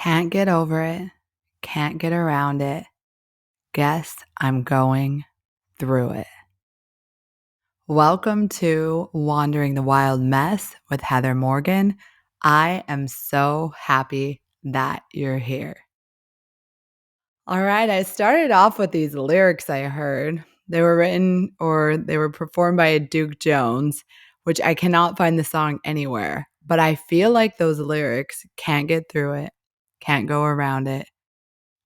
Can't get over it. Can't get around it. Guess I'm going through it. Welcome to Wandering the Wild Mess with Heather Morgan. I am so happy that you're here. All right, I started off with these lyrics I heard. They were written or they were performed by Duke Jones, which I cannot find the song anywhere. But I feel like those lyrics can't get through it, can't go around it,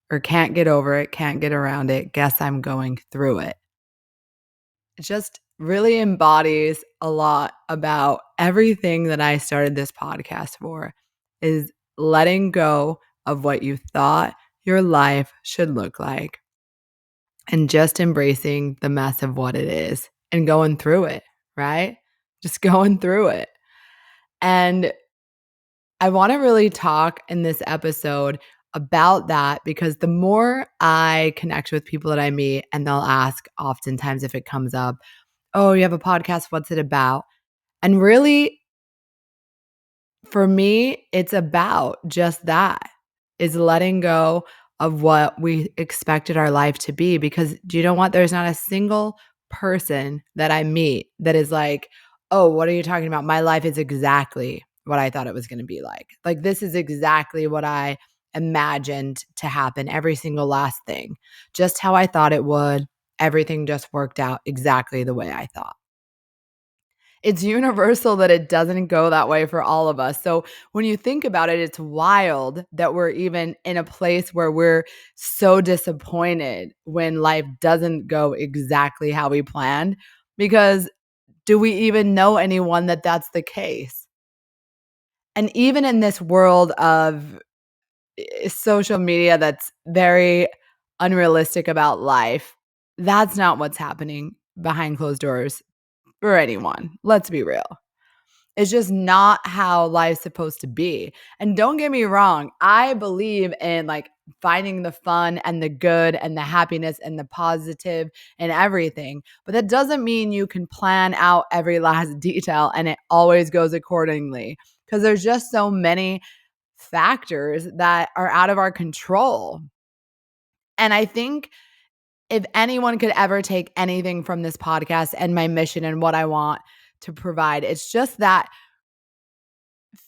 or can't get over it, can't get around it, guess I'm going through it. It just really embodies a lot about everything that I started this podcast for is letting go of what you thought your life should look like and just embracing the mess of what it is and going through it, right? Just going through it. And I want to really talk in this episode about that because the more I connect with people that I meet, and they'll ask oftentimes if it comes up, oh, you have a podcast, what's it about? And really, for me, it's about just that, is letting go of what we expected our life to be. Because do you know what? There's not a single person that I meet that is like, oh, what are you talking about? My life is exactly what I thought it was going to be like. Like, this is exactly what I imagined to happen, every single last thing, just how I thought it would. Everything just worked out exactly the way I thought. It's universal that it doesn't go that way for all of us. So when you think about it, it's wild that we're even in a place where we're so disappointed when life doesn't go exactly how we planned. Because do we even know anyone that that's the case? And even in this world of social media that's very unrealistic about life, that's not what's happening behind closed doors for anyone. Let's be real. It's just not how life's supposed to be. And don't get me wrong, I believe in like finding the fun and the good and the happiness and the positive and everything. But that doesn't mean you can plan out every last detail and it always goes accordingly because there's just so many factors that are out of our control. And I think if anyone could ever take anything from this podcast and my mission and what I want to provide, it's just that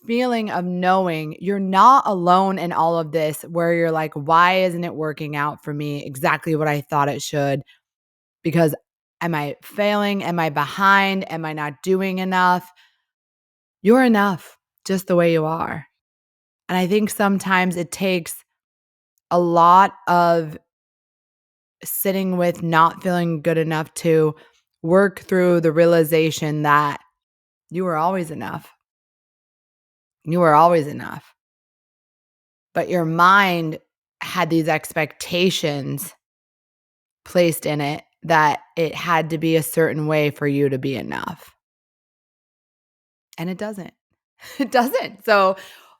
feeling of knowing you're not alone in all of this, where you're like, why isn't it working out for me exactly what I thought it should? Because am I failing? Am I behind? Am I not doing enough? You're enough just the way you are. And I think sometimes it takes a lot of sitting with not feeling good enough to work through the realization that you were always enough. You were always enough. But your mind had these expectations placed in it that it had to be a certain way for you to be enough. And it doesn't. It doesn't. So,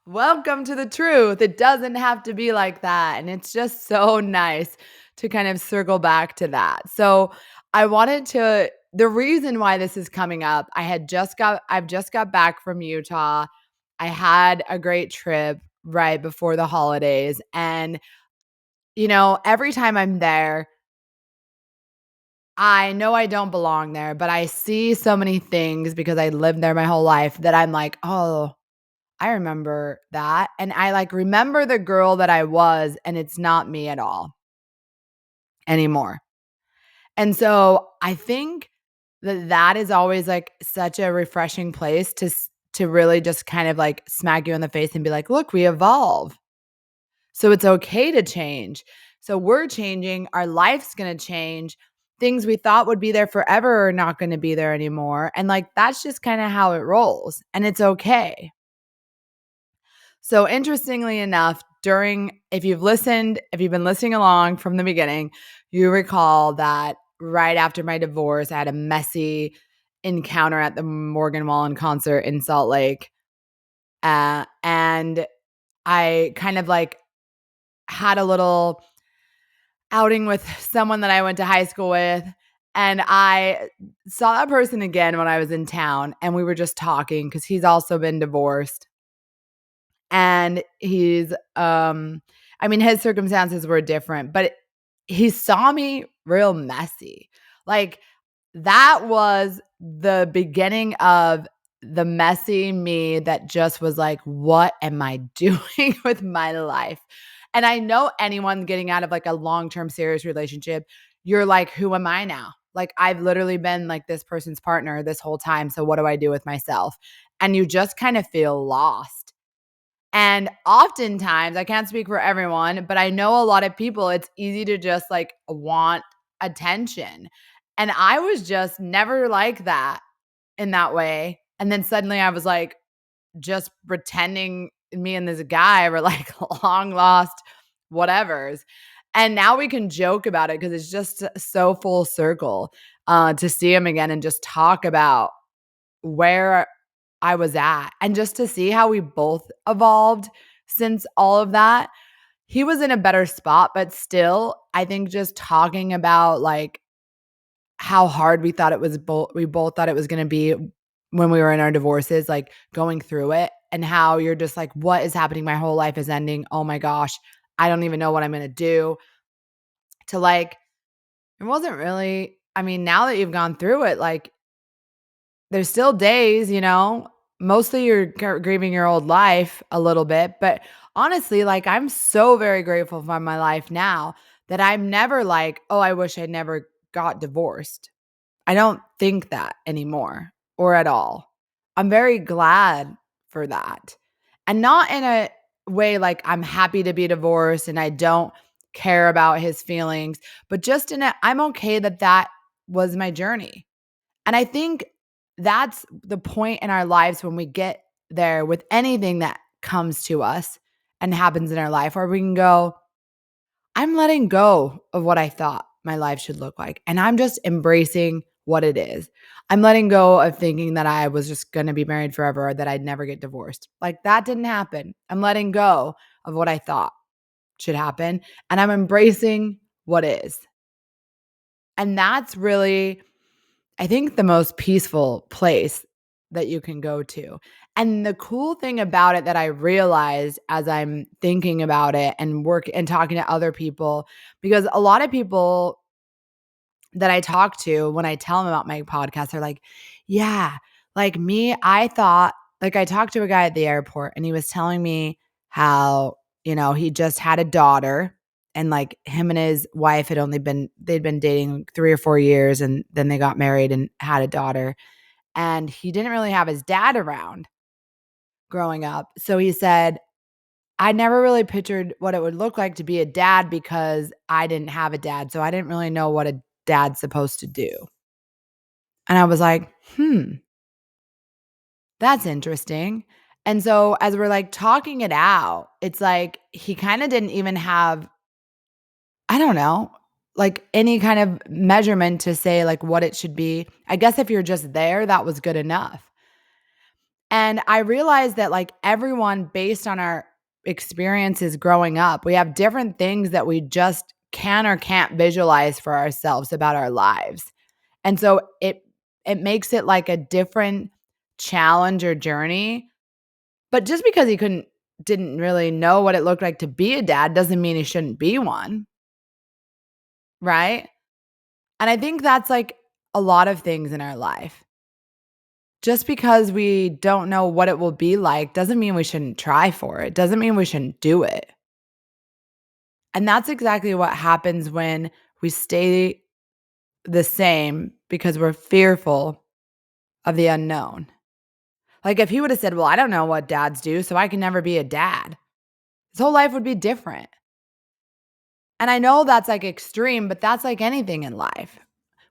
welcome to the truth. It doesn't have to be like that. And it's just so nice to kind of circle back to that. So, the reason why this is coming up, I've just got back from Utah. I had a great trip right before the holidays. And, every time I'm there, I know I don't belong there, but I see so many things because I lived there my whole life that I'm like, oh, I remember that. And I like remember the girl that I was, and it's not me at all anymore. And so I think that is always like such a refreshing place to really just kind of like smack you in the face and be like, look, we evolve. So it's okay to change. So we're changing. Our life's going to change. Things we thought would be there forever are not going to be there anymore. And like, that's just kind of how it rolls. And it's okay. So interestingly enough, if you've been listening along from the beginning, you recall that right after my divorce, I had a messy encounter at the Morgan Wallen concert in Salt Lake. And I kind of like had a little outing with someone that I went to high school with. And I saw that person again when I was in town, and we were just talking because he's also been divorced. And I mean, his circumstances were different, but he saw me real messy. Like, that was the beginning of the messy me that just was like, "What am I doing with my life?" And I know anyone getting out of, like, a long-term serious relationship, you're like, "Who am I now?" Like, I've literally been, like, this person's partner this whole time, so what do I do with myself? And you just kind of feel lost. And oftentimes, I can't speak for everyone, but I know a lot of people, it's easy to just, like, want attention. And I was just never like that in that way. And then suddenly I was, like, just pretending me and this guy were, like, long lost whatevers. And now we can joke about it because it's just so full circle, to see him again and just talk about where I was at, and just to see how we both evolved since all of that. He was in a better spot, but still, I think just talking about, like, how hard we both thought it was gonna be when we were in our divorces, like, going through it, and how you're just like, "What is happening? My whole life is ending. Oh my gosh. I don't even know what I'm gonna do." To, like, it wasn't really, I mean, now that you've gone through it, like, there's still days, mostly you're grieving your old life a little bit, but honestly, like, I'm so very grateful for my life now that I'm never like, "Oh, I wish I never got divorced." I don't think that anymore, or at all. I'm very glad for that. And not in a way like I'm happy to be divorced and I don't care about his feelings, but just in a, I'm okay that that was my journey. And I think that's the point in our lives when we get there with anything that comes to us and happens in our life, where we can go, I'm letting go of what I thought my life should look like. And I'm just embracing what it is. I'm letting go of thinking that I was just going to be married forever or that I'd never get divorced. Like, that didn't happen. I'm letting go of what I thought should happen. And I'm embracing what is. And that's really, I think, the most peaceful place that you can go to. And the cool thing about it that I realized as I'm thinking about it and work and talking to other people, because a lot of people that I talk to when I tell them about my podcast are like, yeah, like me, I thought, like, I talked to a guy at the airport and he was telling me how, he just had a daughter, and like him and his wife they'd been dating 3 or 4 years, and then they got married and had a daughter. And he didn't really have his dad around growing up. So he said, I never really pictured what it would look like to be a dad because I didn't have a dad. So I didn't really know what a dad's supposed to do. And I was like, that's interesting. And so as we're like talking it out, it's like he kind of didn't even have, I don't know, like any kind of measurement to say like what it should be. I guess if you're just there, that was good enough. And I realized that, like, everyone, based on our experiences growing up, we have different things that we just can or can't visualize for ourselves about our lives. And so it makes it like a different challenge or journey. But just because he didn't really know what it looked like to be a dad doesn't mean he shouldn't be one, right? And I think that's like a lot of things in our life. Just because we don't know what it will be like doesn't mean we shouldn't try for it. Doesn't mean we shouldn't do it. And that's exactly what happens when we stay the same because we're fearful of the unknown. Like, if he would have said, "Well, I don't know what dads do, so I can never be a dad," his whole life would be different. And I know that's like extreme, but that's like anything in life.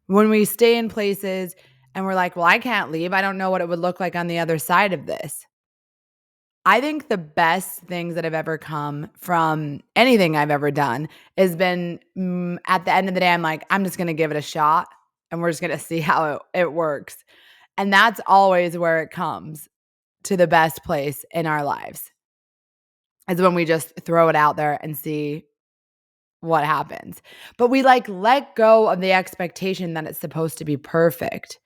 When we stay in places and we're like, "Well, I can't leave. I don't know what it would look like on the other side of this." I think the best things that have ever come from anything I've ever done has been, at the end of the day, I'm like, I'm just gonna give it a shot, and we're just gonna see how it works. And that's always where it comes to the best place in our lives, is when we just throw it out there and see what happens. But we, like, let go of the expectation that it's supposed to be perfect.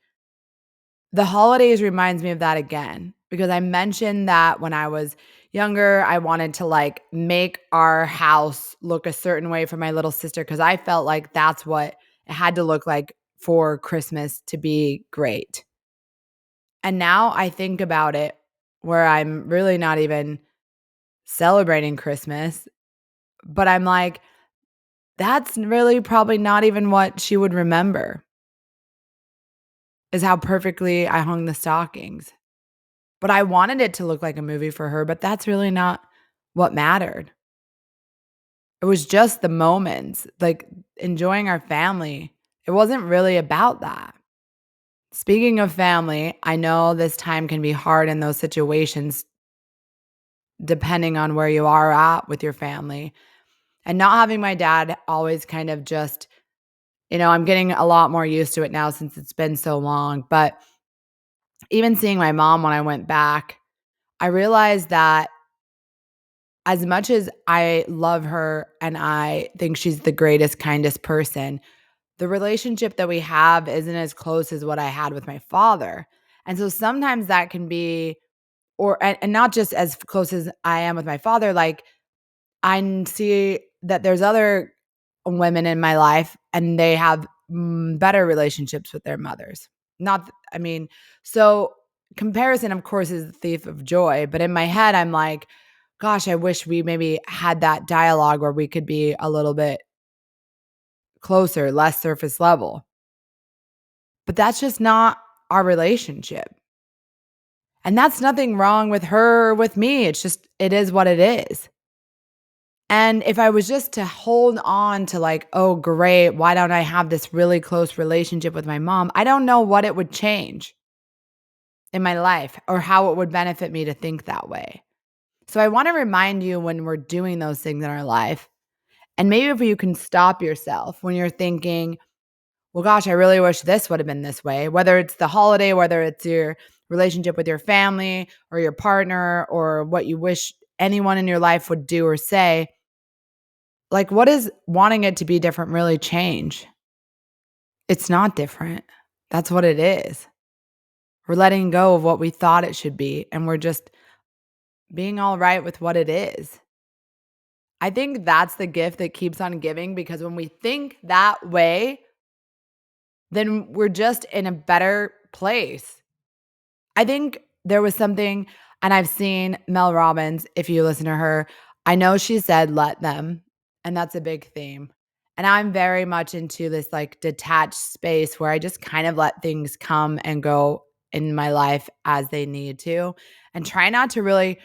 The holidays reminds me of that again, because I mentioned that when I was, younger, I wanted to like make our house look a certain way for my little sister because I felt like that's what it had to look like for Christmas to be great. And now I think about it where I'm really not even celebrating Christmas, but I'm like, that's really probably not even what she would remember is how perfectly I hung the stockings. But I wanted it to look like a movie for her, but that's really not what mattered. It was just the moments, like enjoying our family. It wasn't really about that. Speaking of family, I know this time can be hard in those situations depending on where you are at with your family. And not having my dad always kind of just, I'm getting a lot more used to it now since it's been so long. But even seeing my mom when I went back, I realized that as much as I love her and I think she's the greatest, kindest person, the relationship that we have isn't as close as what I had with my father. And so sometimes that can be, and not just as close as I am with my father, like see that there's other women in my life and they have better relationships with their mothers. Not, I mean, so comparison, of course, is the thief of joy. But in my head, I'm like, gosh, I wish we maybe had that dialogue where we could be a little bit closer, less surface level. But that's just not our relationship. And that's nothing wrong with her or with me. It's just, it is what it is. And if I was just to hold on to like, oh, great, why don't I have this really close relationship with my mom? I don't know what it would change in my life or how it would benefit me to think that way. So I want to remind you when we're doing those things in our life, and maybe if you can stop yourself when you're thinking, well, gosh, I really wish this would have been this way, whether it's the holiday, whether it's your relationship with your family or your partner or what you wish anyone in your life would do or say. Like, what is wanting it to be different really change? It's not different. That's what it is. We're letting go of what we thought it should be, and we're just being all right with what it is. I think that's the gift that keeps on giving because when we think that way, then we're just in a better place. I think there was something, and I've seen Mel Robbins, if you listen to her, I know she said, let them, and that's a big theme. And I'm very much into this like detached space where I just kind of let things come and go in my life as they need to and try not to really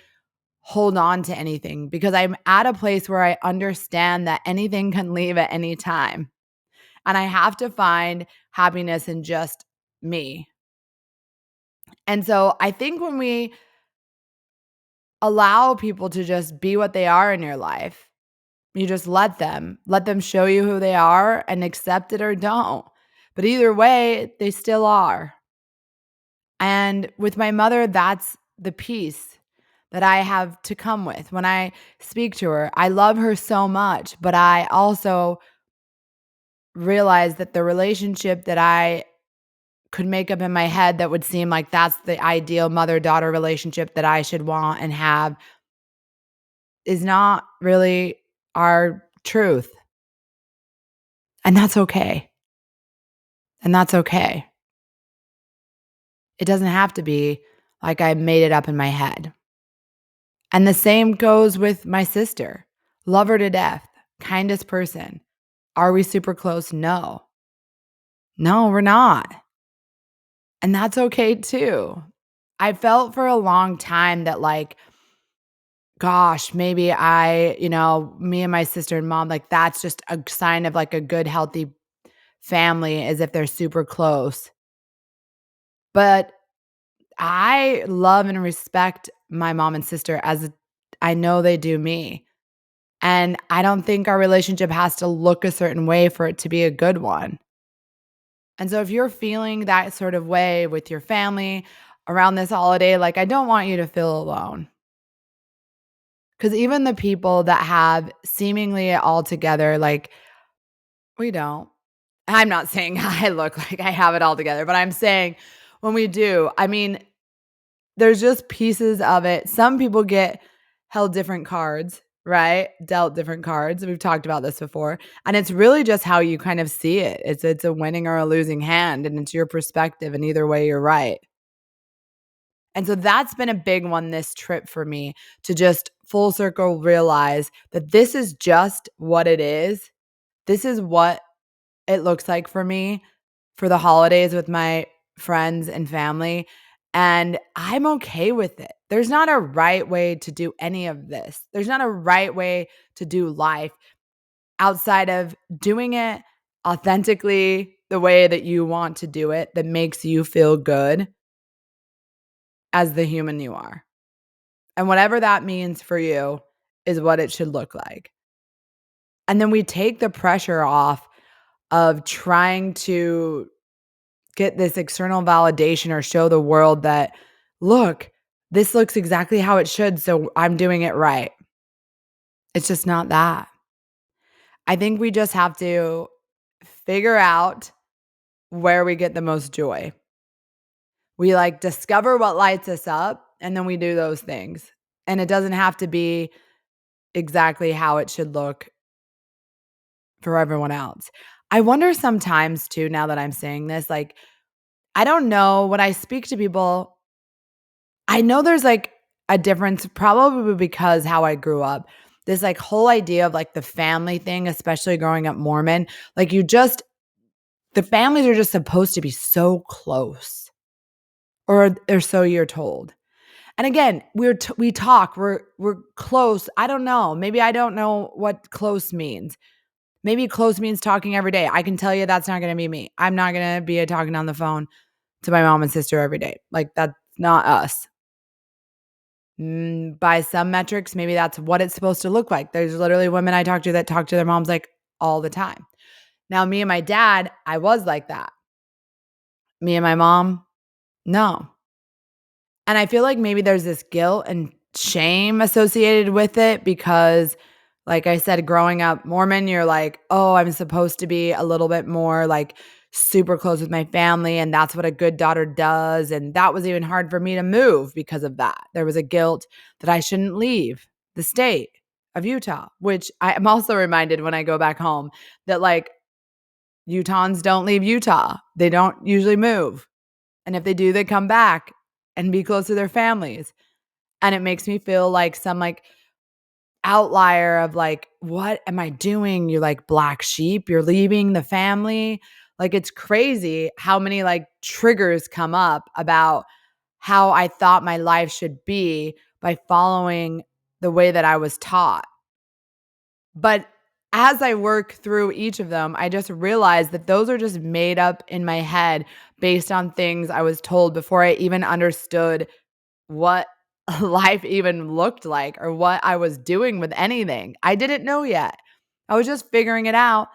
hold on to anything because I'm at a place where I understand that anything can leave at any time. And I have to find happiness in just me. And so I think when we allow people to just be what they are in your life, you just let them show you who they are and accept it or don't. But either way, they still are. And with my mother, that's the peace that I have to come with when I speak to her. I love her so much, but I also realize that the relationship that I could make up in my head that would seem like that's the ideal mother-daughter relationship that I should want and have is not really our truth. And that's okay. And that's okay. It doesn't have to be like I made it up in my head. And the same goes with my sister. Love her to death. Kindest person. Are we super close? No. No, we're not. And that's okay too. I felt for a long time that like, gosh, maybe me and my sister and mom, like that's just a sign of like a good, healthy family as if they're super close. But I love and respect my mom and sister as I know they do me. And I don't think our relationship has to look a certain way for it to be a good one. And so if you're feeling that sort of way with your family around this holiday, like I don't want you to feel alone. Because even the people that have seemingly it all together, like we don't. I'm not saying I look like I have it all together, but I'm saying when we do, I mean, there's just pieces of it. Some people get held different cards, right? Dealt different cards. We've talked about this before. And it's really just how you kind of see it. It's a winning or a losing hand, and it's your perspective, and either way you're right. And so that's been a big one this trip for me, to just full circle realize that this is just what it is. This is what it looks like for me for the holidays with my friends and family. And I'm okay with it. There's not a right way to do any of this. There's not a right way to do life outside of doing it authentically the way that you want to do it, that makes you feel good as the human you are. And whatever that means for you is what it should look like. And then we take the pressure off of trying to get this external validation or show the world that, look, this looks exactly how it should, so I'm doing it right. It's just not that. I think we just have to figure out where we get the most joy. We like discover what lights us up, and then we do those things. And it doesn't have to be exactly how it should look for everyone else. I wonder sometimes too, now that I'm saying this, like, I don't know, when I speak to people, I know there's like a difference, probably because how I grew up. This like whole idea of like the family thing, especially growing up Mormon, like the families are just supposed to be so close, or so you're told. And again, we talk, we're close. I don't know. Maybe I don't know what close means. Maybe close means talking every day. I can tell you that's not going to be me. I'm not going to be talking on the phone to my mom and sister every day. Like, that's not us. By some metrics, maybe that's what it's supposed to look like. There's literally women I talk to that talk to their moms like all the time. Now, me and my dad, I was like that. Me and my mom, no. And I feel like maybe there's this guilt and shame associated with it because, like I said, growing up Mormon, you're like, oh, I'm supposed to be a little bit more like super close with my family. And that's what a good daughter does. And that was even hard for me to move because of that. There was a guilt that I shouldn't leave the state of Utah, which I am also reminded when I go back home that like Utahns don't leave Utah. They don't usually move. And if they do, they come back and be close to their families. And it makes me feel like some like outlier of like, what am I doing? You're like black sheep. You're leaving the family. Like, it's crazy how many like triggers come up about how I thought my life should be by following the way that I was taught. But as I work through each of them, I just realized that those are just made up in my head based on things I was told before I even understood what life even looked like or what I was doing with anything. I didn't know yet. I was just figuring it out.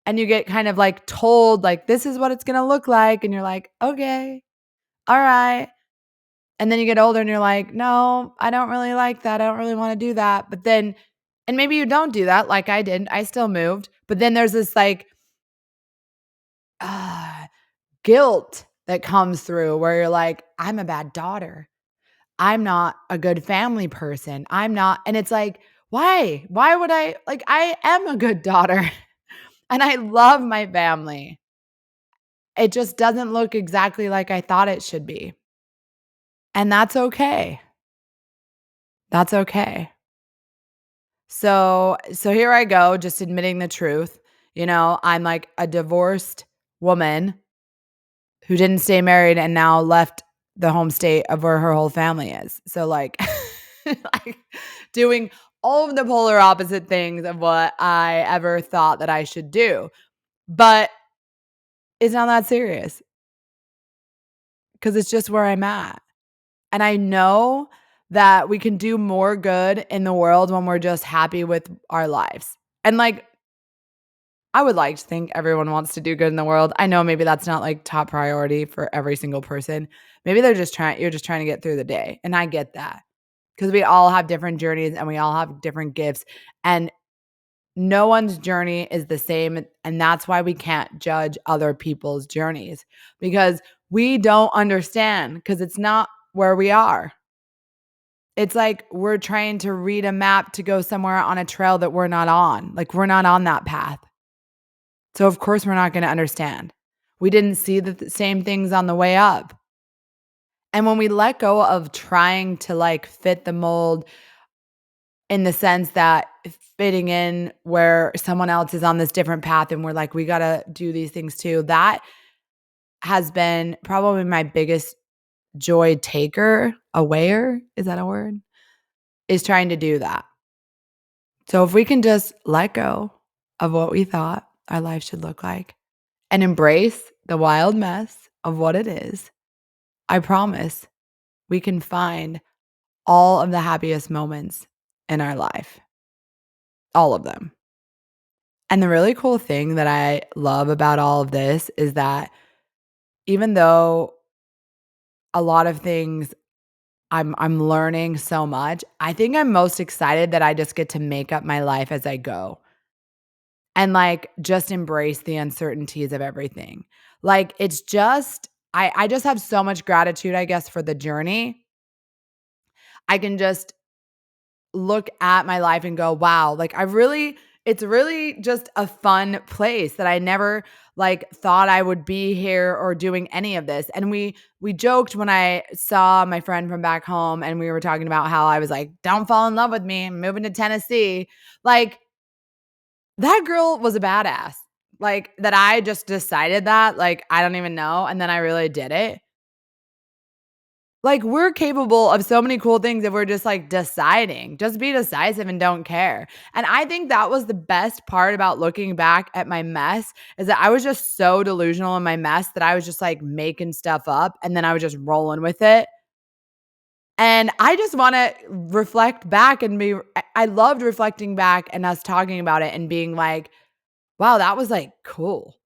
And you get kind of like told, like, this is what it's going to look like. And you're like, okay, all right. And then you get older and you're like, no, I don't really like that. I don't really want to do that. But then, and maybe you don't do that like I didn't. I still moved. But then there's this like uh, guilt that comes through where you're like, I'm a bad daughter. I'm not a good family person. I'm not. And it's like, why? Why would I? Like, I am a good daughter and I love my family. It just doesn't look exactly like I thought it should be. And that's okay. That's okay. So here I go, just admitting the truth. You know, I'm like a divorced woman who didn't stay married and now left the home state of where her whole family is. So like, like doing all of the polar opposite things of what I ever thought that I should do. But it's not that serious because it's just where I'm at. And I know that we can do more good in the world when we're just happy with our lives. And like, I would like to think everyone wants to do good in the world. I know maybe that's not like top priority for every single person. Maybe you're just trying to get through the day. And I get that because we all have different journeys and we all have different gifts. And no one's journey is the same. And that's why we can't judge other people's journeys because we don't understand because it's not where we are. It's like we're trying to read a map to go somewhere on a trail that we're not on. Like, we're not on that path. So, of course, we're not gonna understand. We didn't see the same things on the way up. And when we let go of trying to, like, fit the mold in the sense that fitting in where someone else is on this different path and we're like, "We gotta do these things too," that has been probably my biggest joy taker awayer, is that a word? Is trying to do that. So if we can just let go of what we thought our life should look like and embrace the wild mess of what it is, I promise we can find all of the happiest moments in our life, all of them. And the really cool thing that I love about all of this is that even though a lot of things I'm learning so much, I think I'm most excited that I just get to make up my life as I go. And, like, just embrace the uncertainties of everything. Like, it's just I just have so much gratitude, I guess, for the journey. I can just look at my life and go, "Wow," like, I really it's really just a fun place that I never, like, thought I would be here or doing any of this, and we joked when I saw my friend from back home, and we were talking about how I was like, "Don't fall in love with me, I'm moving to Tennessee." Like, that girl was a badass. Like, that I just decided that, like, I don't even know, and then I really did it. Like, we're capable of so many cool things if we're just, like, deciding. Just be decisive and don't care. And I think that was the best part about looking back at my mess, is that I was just so delusional in my mess that I was just, like, making stuff up, and then I was just rolling with it. And I just wanna reflect back and be I loved reflecting back and us talking about it and being like, wow, that was, like, cool.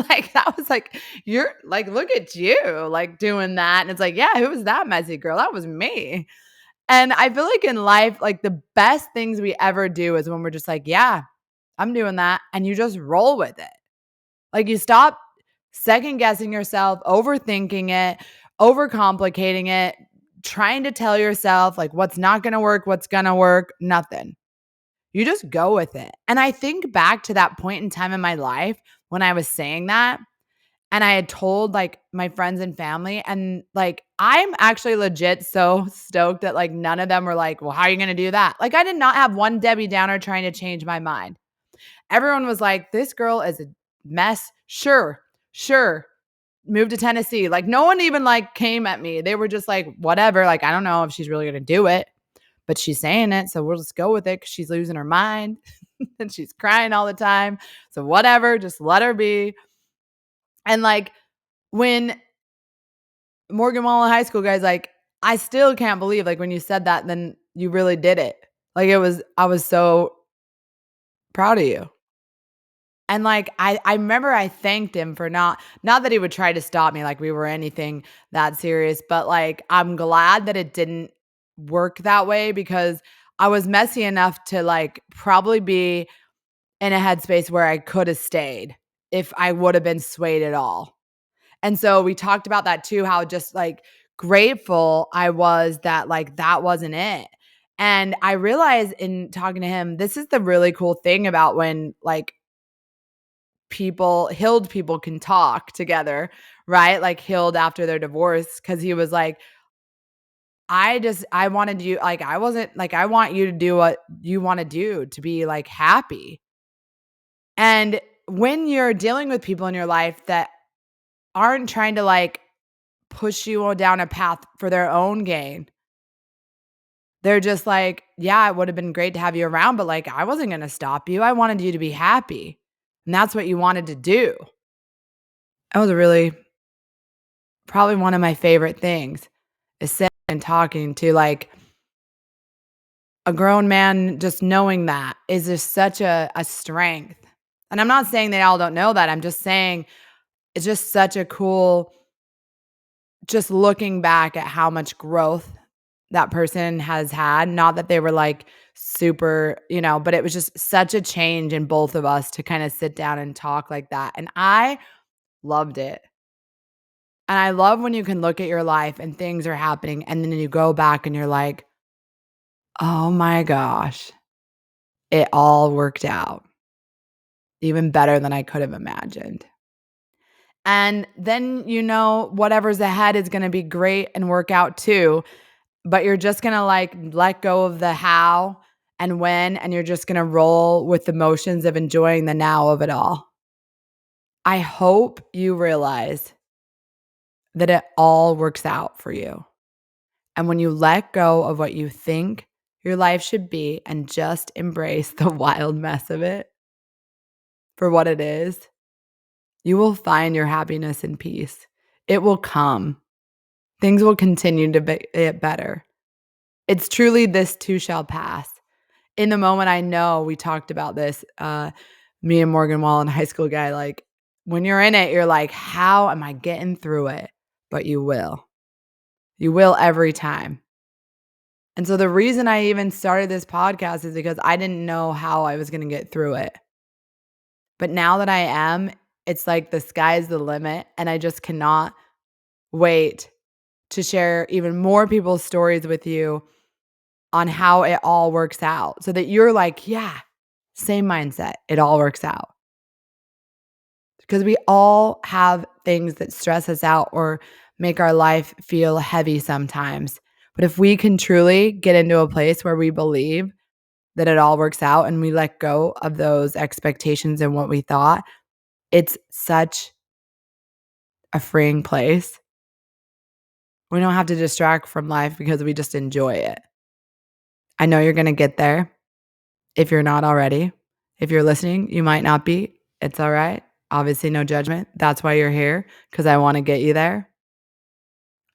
Like, that was like, "You're like, look at you, like, doing that," and it's like, "Yeah, who was that messy girl? That was me." And I feel like in life, like, the best things we ever do is when we're just like, "Yeah, I'm doing that," and you just roll with it. Like, you stop second guessing yourself, overthinking it, overcomplicating it, trying to tell yourself, like, what's not gonna work, what's gonna work, nothing. You just go with it. And I think back to that point in time in my life when I was saying that, and I had told, like, my friends and family, and, like, I'm actually legit so stoked that, like, none of them were like, "Well, how are you gonna do that?" Like, I did not have one Debbie Downer trying to change my mind. Everyone was like, "This girl is a mess. Sure, sure. Move to Tennessee." Like, no one even, like, came at me. They were just like, "Whatever. Like, I don't know if she's really gonna do it, but she's saying it, so we'll just go with it because she's losing her mind and she's crying all the time. So whatever, just let her be." And, like, when Morgan Wallen High School guy's like, I still can't believe, like, when you said that, then you really did it. Like, I was so proud of you. And, like, I remember I thanked him for not that he would try to stop me like we were anything that serious, but, like, I'm glad that it didn't work that way because I was messy enough to, like, probably be in a headspace where I could have stayed if I would have been swayed at all. And so we talked about that too, how just, like, grateful I was that, like, that wasn't it. And I realized in talking to him, this is the really cool thing about when, like, healed people can talk together, right? Like, healed after their divorce, because he was like, I wanted you, like, I wasn't like, I want you to do what you wanna do to be, like, happy." And when you're dealing with people in your life that aren't trying to, like, push you down a path for their own gain, they're just like, "Yeah, it would have been great to have you around, but, like, I wasn't gonna stop you. I wanted you to be happy, and that's what you wanted to do." That was really probably one of my favorite things is sitting and talking to, like, a grown man, just knowing that is just such a strength. And I'm not saying they all don't know that, I'm just saying it's just such a cool just looking back at how much growth that person has had, not that they were, like, super, but it was just such a change in both of us to kinda sit down and talk like that, and I loved it. And I love when you can look at your life and things are happening, and then you go back and you're like, Oh my gosh. It all worked out even better than I could have imagined. And then, whatever's ahead is going to be great and work out too. But you're just going to like let go of the how and when, and you're just going to roll with the motions of enjoying the now of it all. I hope you realize that it all works out for you. And when you let go of what you think your life should be and just embrace the wild mess of it for what it is, you will find your happiness and peace. It will come. Things will continue to get better. It's truly this too shall pass. In the moment, I know we talked about this, me and Morgan Wallen, high school guy, like, when you're in it, you're like, "How am I getting through it?" But you will. You will every time. And so the reason I even started this podcast is because I didn't know how I was gonna get through it. But now that I am, it's like the sky's the limit, and I just cannot wait to share even more people's stories with you on how it all works out so that you're like, "Yeah, same mindset. It all works out." Because we all have things that stress us out or make our life feel heavy sometimes. But if we can truly get into a place where we believe that it all works out and we let go of those expectations and what we thought, it's such a freeing place. We don't have to distract from life because we just enjoy it. I know you're going to get there if you're not already. If you're listening, you might not be. It's all right. Obviously, no judgment. That's why you're here, because I want to get you there.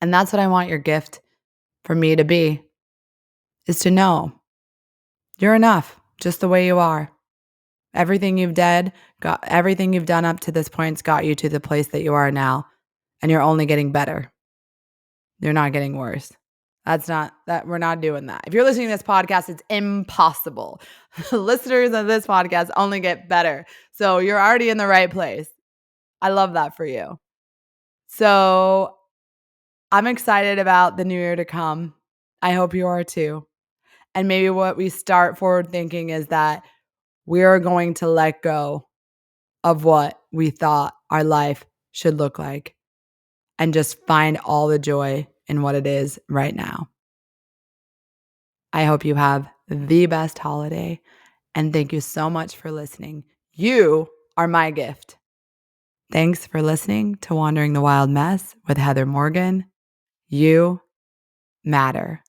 And that's what I want your gift for me to be, is to know you're enough just the way you are. Everything you've done up to this point's got you to the place that you are now, and you're only getting better. You're not getting worse. We're not doing that. If you're listening to this podcast, it's impossible. Listeners of this podcast only get better. So you're already in the right place. I love that for you. So I'm excited about the new year to come. I hope you are too. And maybe what we start forward thinking is that we are going to let go of what we thought our life should look like and just find all the joy in what it is right now. I hope you have the best holiday, and thank you so much for listening. You are my gift. Thanks for listening to Wandering the Wild Mess with Heather Morgan. You matter.